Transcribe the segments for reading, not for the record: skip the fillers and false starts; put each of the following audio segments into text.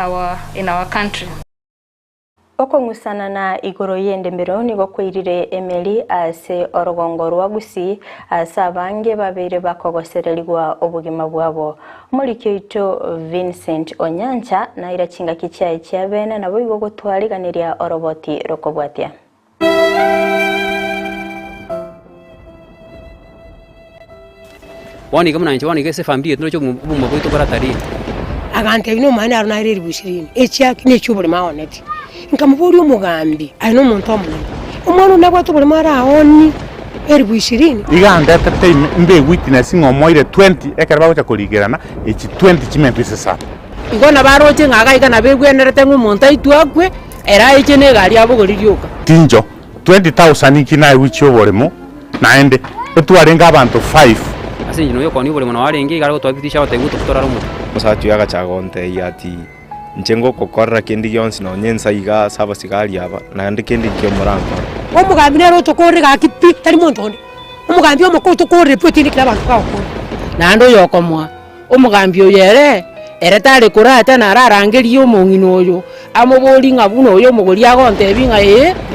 in our country. Okongusana na igoro yende mbero nigo kwirire Emily ase orogongo rwa Gusii ase abange babere bakogosererwa obugima bwabo muri kyoito Vincent Onyancha na irachinga kichai kya bene nabo igo gutwariganiria oroboti rokobwatia wani kama nanchi wani kese family yetu cyo bumba bwito baratari agante bino mwana aruna riri bushirini echa kine cyubure maoneti nkamuburi umugambi ayino muntu omunene umwana nabwato buri mara ahoni eri bushirini iganda tate mbe witness ngomoire 20 ekara bacha kurigerana echi 20 chimempise sa igona baroche ngaga igana begwenerete ngumuntu aitwakwe era ikene gari abogoriryuka tinjo 20,000 ikina wichi oboremo naende etwarenga abantu 5 ase nyino yo koni bole mwana warenge igara gotwakitisha bateguto kutora rumu musatu yaga chagonte yati nchengo kokorra kendi yonsi no nyensa iga saba sigari aba nandi kendi kyo murango omugambi nero tokorre ga kipi tari montonde omugambi omukoto korre potini kila bantu kawo nando yokomwa omugambi oyere ere tare kurata na rarangeri yo mongino oyo amoboli ngabuno oyo mogori agonte binga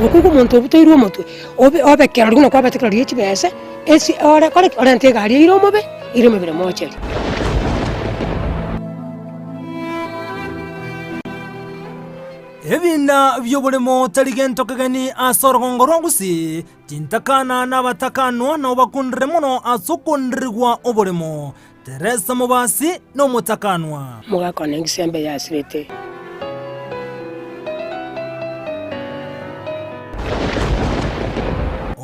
okuko muntu obutoirwo mutwe obekera runo kwa batekera yechi bese esi ora kore orante gari iro mobe iro mebere mocheri ebina by'oburimo taligento kagani asorogongo rwa Gusii tintakana n'abatakanwa nabo bakundire muno asukundirwa oburimo Teresa Mubasi n'omutakanwa mugakona ngisembe yasirete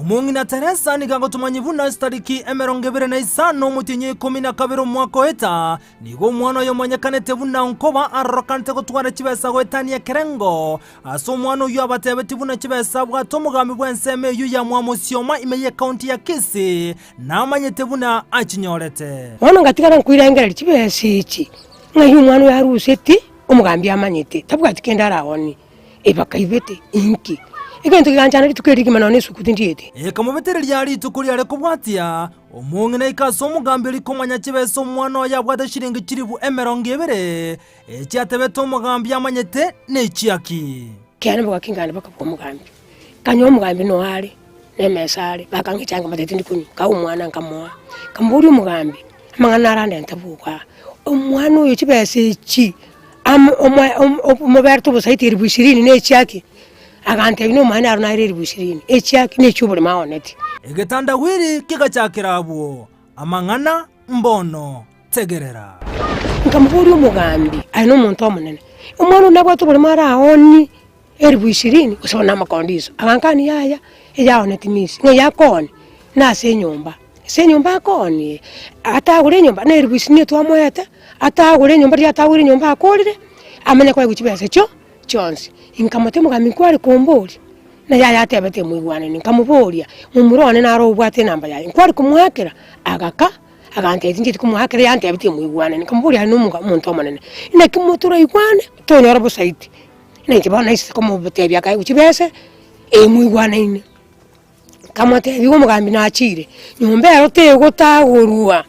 Omungina Teresa nigago tumanyibuna stariki emerongevere na isano mutinye 12 mwaka weta nigo mwana yo manyakanete buna nkoba arrokante gutwara kibesa gwetania kerengo aso mwana yo abatebeti buna kibesa bwato mugambi bwenseme yu ya mwamusioma imeye county ya Kisii na manyete buna akinyorete mwana ngatigara nkwirengera kibesa iki ngayo mwana yaruseti umugambi amanyete tabwa tikenda rawoni ebakaibete inki igento ganjana litukeriki manone sukutindiyete ekamubetere lyali tukuri ale kubwatia omungina ikaso mugambi likomanya kibeso mwana yabwada shiringi kiribu emerongevere ekyatebeta omugambi amanyete nechiaki kyane bwakingana bakabwa mugambi kanyo omugambi no hali nemesale bakangichanga matete ndikunyu ka umwana nkamwa kamburi omugambi amangana aranda ntabuka omwana oyo kibese iki omuberto busaitiri bushirini nechiaki agante bino mwana aruna riri bushirini echiaki necyubure maoneti egetanda wiri kigachakirabwo amangana mbono tegerera nkamuburi omugambi ayino muntu omunene umwana nabwato buri mara ahoni eri bushirini usona makondizo agankani yaya eyaoneti misi ngeyakoni nase nyumba akoni atagure nyumba neri bushirini twamoyeta atagure nyumba ryatagure nyumba akolire amenya kwa guchibese cyo chonsi inkamate mugambi kwari kumburi na yaya atebete muigwane nkamuboria mumurone naro ubwate namba yaye kwari kumwakira agaka agante tinje kumwakira yantebete muigwane nkamburia no muntu omanene ina kimutura igwane to nyoro busaiti ina kibana isi komo butebya kai uchibese muigwane ine kamate bigo mugambi na achire nyumba yarote gutagurwa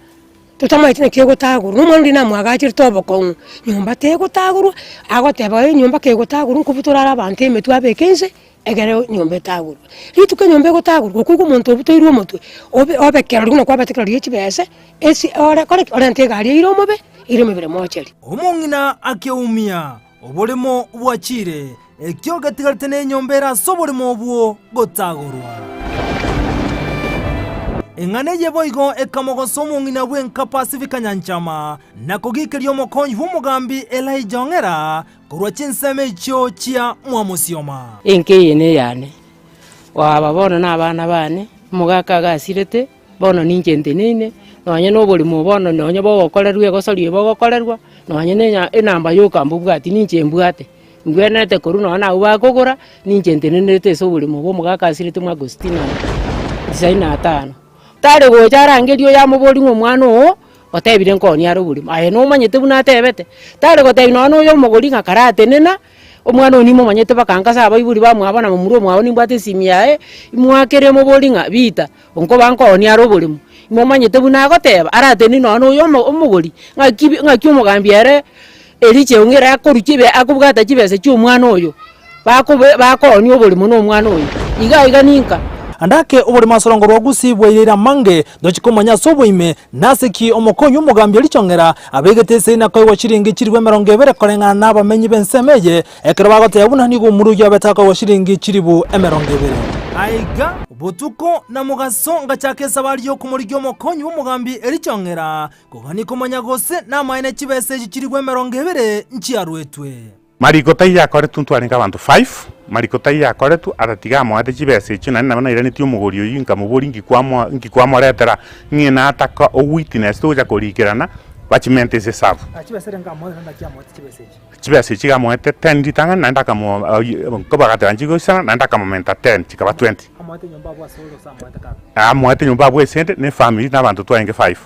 tutamaitine kiego taguru n'umundi namwagakira toboko nyumba tego taguru agoteba nyumba kego taguru nkubutura abantu emetu abekenze egere nyumba taguru rituke nyumba go taguru kuko umuntu obutoirwo mutwe obekera runo kwa batekera yechibese esi ora kore orante gari iro mobe iro mebere mocheri omungina akeumia oburimo bwachire ekyo gatigarite ne nyombera soburimo obwo gotagurwa engane yeboigo ekamogoso mungina bwenka Pacifica Nyanchama nakogikerio omokonyi bw'omugambi Elijah Ong'era korwa chinseme ekyo chia mwamusioma enke yene yane waba bono n'abana bane mugaka gasirete bono ninjente nene nonye n'oburimo bono nonye bogokorerwa egosorie bogokorerwa nonye nenya enamba yokambu bwati ninche mbwate ngwenete koruno na ubakogora ninjente nene teso oburimo bw'omugaka gasirete mwa Agustina 95 tare gojarangerio ya mubori ng'omwana o otebire nkoni aro burimo aye no manyete buna atebete tare gotebi no yo mogori ngakarate nena omwana onimo manyete bakangasa abayiburi bamwabana mu muro mwawo nimbate simia imwakere mubori nga bita onko bankoni aro burimo imo manyete buna agoteba arate ni no yo omugori ngaki omugambi ere eriche ongera akoruchibe akubwata chibese cy'umwana oyo bakonyo buli muno omwana oyo iga ninka andake obuli masorongo rwagusibwa irira mange ndochikomanya soboime naseki omokonyo umugambi alichongera abegetese na kwa shiringi chirwe 20 kolengana n'abamenyi bensemeye ekero bagote abuna nigo muru yabetaka wa shiringi chiribu 20 aiga butuko na mugaso ngachakesa baliyo kumurigyo omokonyo umugambi alichongera kogani komanya gose na maine chibese chirwe 20 nchiarwetwe mariko yakore tuntwaringa abantu 5 mariko yakore tu atatiga moate chibese icho nani nabana irani tio mugori uyu nkamubori ngikwamo retera ngina ataka o witness tuja kurikirana bachimente se sabu chibese ngamo nda kia moate chibese chibese chiga moate 10 ditanga nanda kamo ko bagata anjigo sana nanda kamo menta 10 chikaba 20 amoate nyumba bwa solo sa moate ka amoate nyumba bwa sente ne family na abantu twainge 5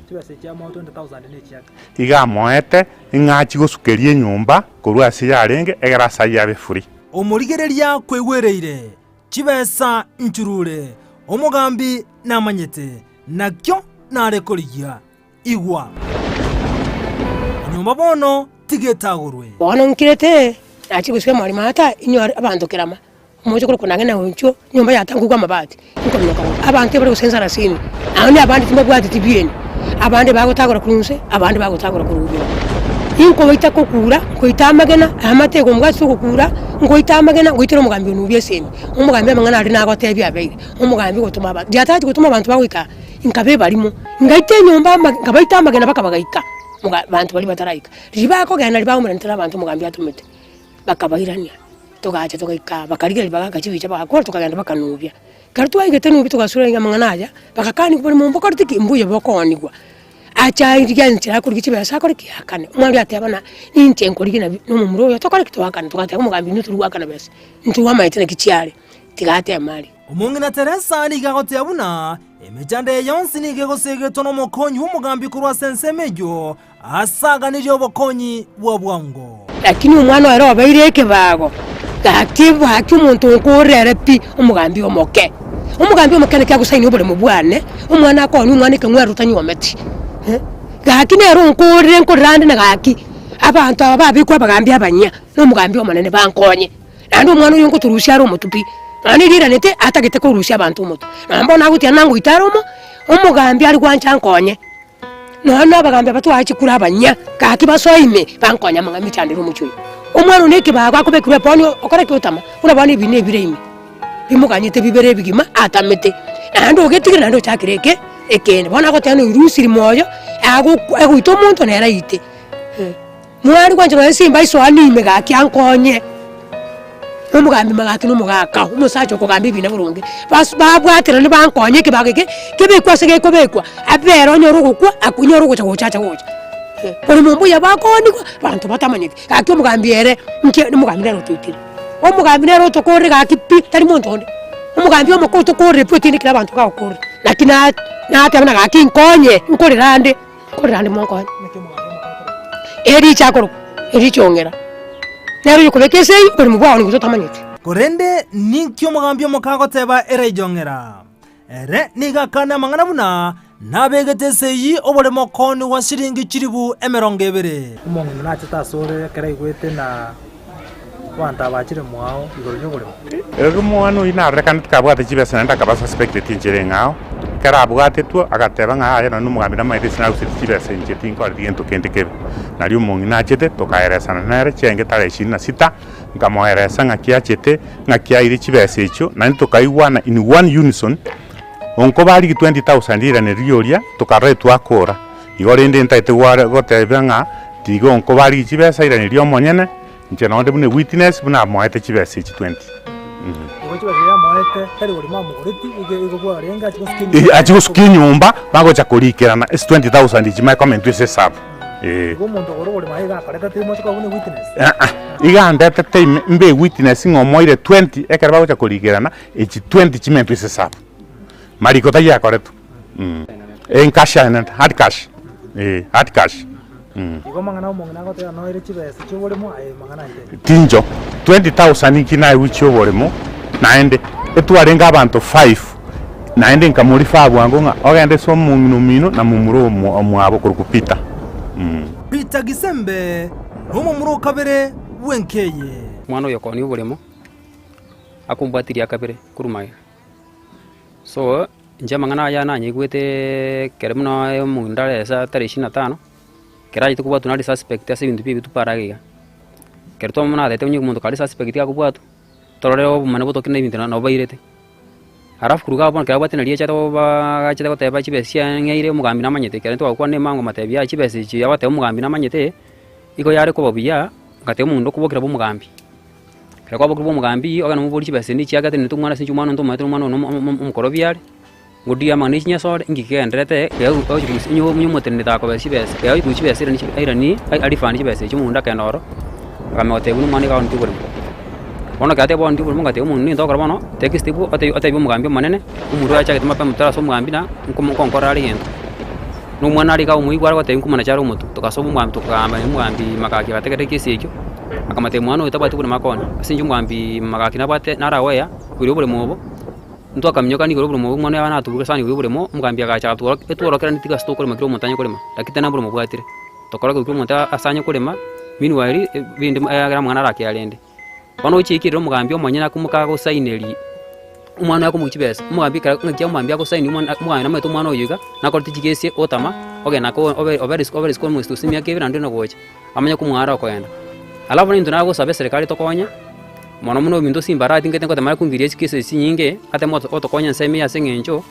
chibese chia mo 20,000 ne chiaka iga moete ingachi gusukerie nyumba kurwa siyarenge egara sayabe free omurigereria kwegwereire chibesa nchurure omugambi namanyete nakyo narekorigia igwa nyumba bono tigetagurwe bono nkirete achi guswe mwari mata inyo abantu kirama mojo kuri kunangena huncho nyumba yatangurwa amabati nkomyoka abantu bari gusenza rasini abandi abandi timabwati tibieni abandi bagutagura kurunse abandi bagutagura kurubyo inko baita kokura koita magena amatego mugasi kokura ngoita amagena ngoitira umugambi n'ubye semi umugambi amangana ari nago tebi abeire umugambi gutuma abantu byatati gutuma abantu bawika inkabe barimo ngaite nyumba ngabaita amagena bakabagaika abantu bari batarayika ribako gana ribaho murantara abantu umugambi atumete bakabahirania togaje togaika bakarigera baganga chibicha bakora tokagenda bakanubya kartu ayigete nubi togasura inga manganaja bakakani kubari mu mboko rutiki imbuye bokonigwa acha iriganitira kuri kibesa kuri kihakane umwari atabana inte nkorigina no mu muroyo tokora kitwakana tukata umugambi nturuwakana bese ntuwa maitene kicyare tigate amali umungi na Teresa ni gagote abuna emejande yonsi ni gegosege tono mokonyi umugambi kurwa sensemejo asaga ni jo bokonyi bwabwango lakini umwana wero abaireke bago gatibu haki umuntu nkorere pi umugambi omoke kya gusaini obole mubwane umwana akoni umwana ke ngweru tanyi ometi gaki nero nkorere nkorande na gaki abantu ababikwa bagambi abanya no mugambi omanene bankonye nandi umwana uyu nguturusha ari umutupi ani rira nete atagete ko rusha abantu umuto nambona guti nangu itaromo umugambi ari gwancha nkonye no bagambi abatu akikura abanya gaki basoime bankonya mangami cyandira umucyo umwana uneke bagwa kubekure poni okora kyotama urabana ibine bireme bimuganyite bibere bigima atamete nandi ogetigire nandi cyakireke ekene bona ko tano irusiri moyo aguito umuntu nerayite mwari kwanje no simba iso anime gaki ankonye umugambi magaki numugaka umusacho ko gambi bine burungi babwatira ni bankonye kibageke kibekwa sege ko bekwa abero nyorugukwa akunyorugo cyacha wocha uri mu mbuya bakoni bantu batamanyike gaki umugambi ere nke umugambi rero tutira umugambi rero tokore gaki pi tari muntu onde umugambi omokoto kore putini kila bantu kakore lakini natabana gaki nkonye nkorerande monkonye eri chakoro eri chongera nero yukubekese uri mu bwaho ngo tamanyike korende nikyo umugambi omokago teba ere jongera ere nigakana mangana buna nabegetese yi obole mokoni wa shiringi chiribu 20 umuntu nachitasore kera igwete na kwanta bachire mwao igoro nyogore ego mwana ina rekana tukabwate chibese nanda kaba suspected tinjere ngao kara abwate tu agateba ngaya na numugambi na maite sina usiti chibese njeti nkora diento kente kebe nari umuntu nachete tokaeresana nere chenge tare 26 ngamoeresa ngakia chete ngakia iri chibese icho nani tokaiwana in one unison onko bari 20,000 ira ne rioria tukare twakora igorende ntaite gotebanga tigo onko bari chibese ira ne rio monyene nje nonde bune witness buna moete chibese 20 achigo skin nyumba bago cha kurikerana is 20,000 chima comment ese sab iga ndete time mbe witness ngomoire 20 ekera bago cha kurikerana echi 20 chima ese sab mariko taya koretu en cash and hard cash hard cash igo mangana umongana ko tya no ire chibese chiboremo aye mangana ite tinjo 20,000 kina wicho boremo naende etwarenga abantu 5 naende nkamuri fa bwango nga ogende so mumino na mumuro omwabo kurukupita Peter Gisembe n'omumuro kabere wenkeye mwana uyo koni uburemo akumbatiria kabere kurumaye so njema ngana ya nanye gwete keremno yo mundare sa 25 keraje tukubwa tunali suspect ase bintu bibi tuparagiga kerto mona dete unyi mundu kali suspect ya kubwatu torero mane boto kine bintu na bairete arafu kuruga bona kera batena liye chato ba chata koteba chibesia ngeire mugambi na manyete kerento akwa ne mango matebia chibesi chi abate mugambi na manyete iko yare ko babia ngate mundu kubokera bo mugambi kera kwa bo mugambi ogana mubuli chibesi ni chiagate ni tumwana sinchu mwana ntoma tumwana umukorobiari ngudia mani nya sore ngikendrete ya nyu mutene ta ko besi besi ya itu chibesi ni airani alifani chibesi chumunda kenoro akamote bunu mani ka onti kurimo bona kate bo onti kurimo ngate umuntu ndo korbono text ibu ate bo mugambi manene umuru acha kitama pa mutara so mugambi na nkonkora ngento no mwana ali ka umuigwara kwate nkumana charo mutu tokaso mugambi tukamba mugambi makaki katekete kisikyo akamate mwana utabati kuna makoni asinju mugambi makaki nabate naraweya kuri bole mobo ntwa kamnyoka ni kuri bole mobo mwana yana tubuka sani kuri bole mo mugambi akacha etworo nitika sto kuri makiro mutanya kuri ma lakite na bole mo bwatire tokora kuri muta asanya kuri ma minwari bindi agra mwana rake alende bano chikiro mugambi omanyana kumuka ko saineli umwana yako mukibesa mugambi ngakya mugambi yako saini mwana na meto mwana oyuga nako tichikese otama ogena ko over school mustu simya kebe nando na gocha amanya kumwara okoenda alafu ni ndona go sabe serikali tokonya mwana muno bintu simbarati ngete ngote mara kungirie kese sinyinge ate moto otokonya nseme ya sengencho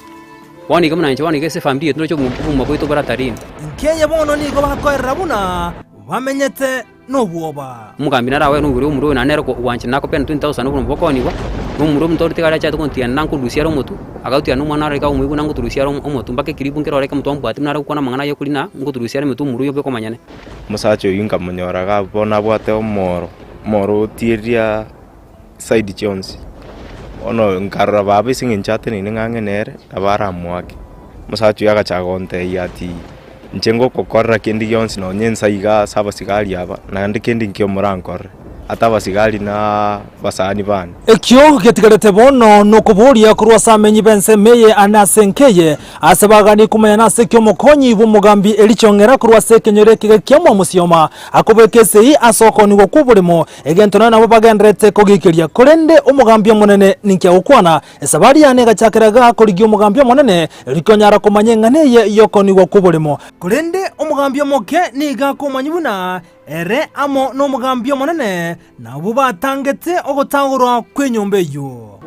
wani kama nancho wani kese family tuno cyo mu boito baratarini Kenya bono ni go bakorera buna bamenyete no bwoba mugambi narawe no guri umuro na nero ko wanchi nako pen 20000 ubu bokoni wa umuro mtori tikara cha tukontia nanku lusiaro mutu agautia no mwana reka umuibu nangu turusiaro omotu mbake kiribu ngero reka mutu ambwati nara kukona mangana yo kulina ngo turusiaro mutu umuro yo beko manyane musacho yinga munyoraga bona bwate moro tieria side Jones ono nkarra babe singinchate ni ngange nere abara mwake musacho yaga chagonte yati njengo kokora kendi Jones no nyensa iga saba sigali aba na ndikendi nkyo murankor ataba sigali na basani bana ekyo getigarete bono no kuburia kurwa samenyi bense meye anasenkeye asabagani kumenya nase kyo mokonyi bumugambi elichongera kurwa sekenyore kigekemo musioma akobekese asoko nigo kubulimo egentona nabo bagendrete kogikiria kurende umugambi munene ninkya ukwana esabari yane gachakiraga kurigi umugambi munene likonyara kumanyenganeye yoko nigo kubulimo kurende umugambi moke niga kumanyibuna ere amo no mugambi munene nabo batangete ogotangurwa kwenyombe yo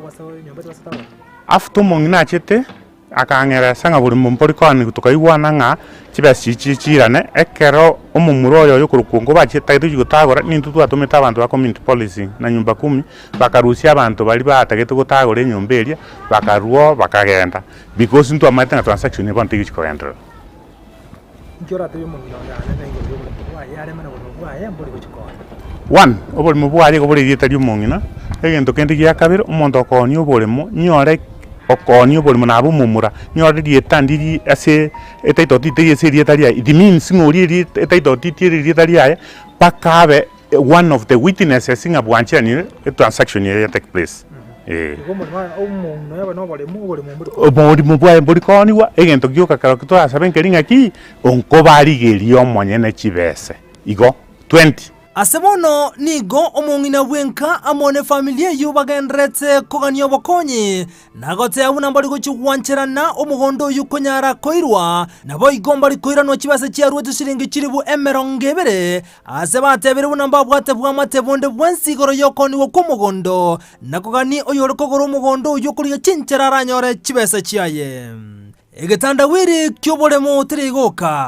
after mongina chete akangera sanga buri mumpori kwani tukaiwana nga chibasi chichirane ekero omumuro yo yokurukungo bacheta itu gutagora nintu twatumita abantu ba community policy na nyumba 10 bakarusia abantu bali batagete gutagora nyumba eria bakaruo bakagenda because ntu amate na transaction ni bantu gichikoendera Njora tuyo mongina na ngo wa yare mana ngo wa yambori gichikora one obori mubwari go bori dieta lyumongina egento kende gya kabiri omonto okoni oboremo nyore okoni oboremo nabo mumura nyore dieta ndiri ase etaito tite ese dieta lia it means ngori etaito tite dieta lia pakabe one of the witnesses singa bwanchani a transaction here take place obori mubwari bori koni wa egento gyoka karo to asaben keringa ki onkobari gerio monyene chibese igo 20 Asebono nigo omongina bwenka amone familia yu bagendrete koganyo bokonyi nagote abuna mbali gochwancherana omugondo yukonyara koirwa nabo igomba likoira no chibase chiarwe tusiringi chiribu emerongebere asebatebere buna mbabwate bwamate bonde bwensigoro yokoni wokomugondo nakogani oyoroko goro mugondo yukuriya chincherara nyore chibase chiaye egetanda wiri kyobolemo tirigoka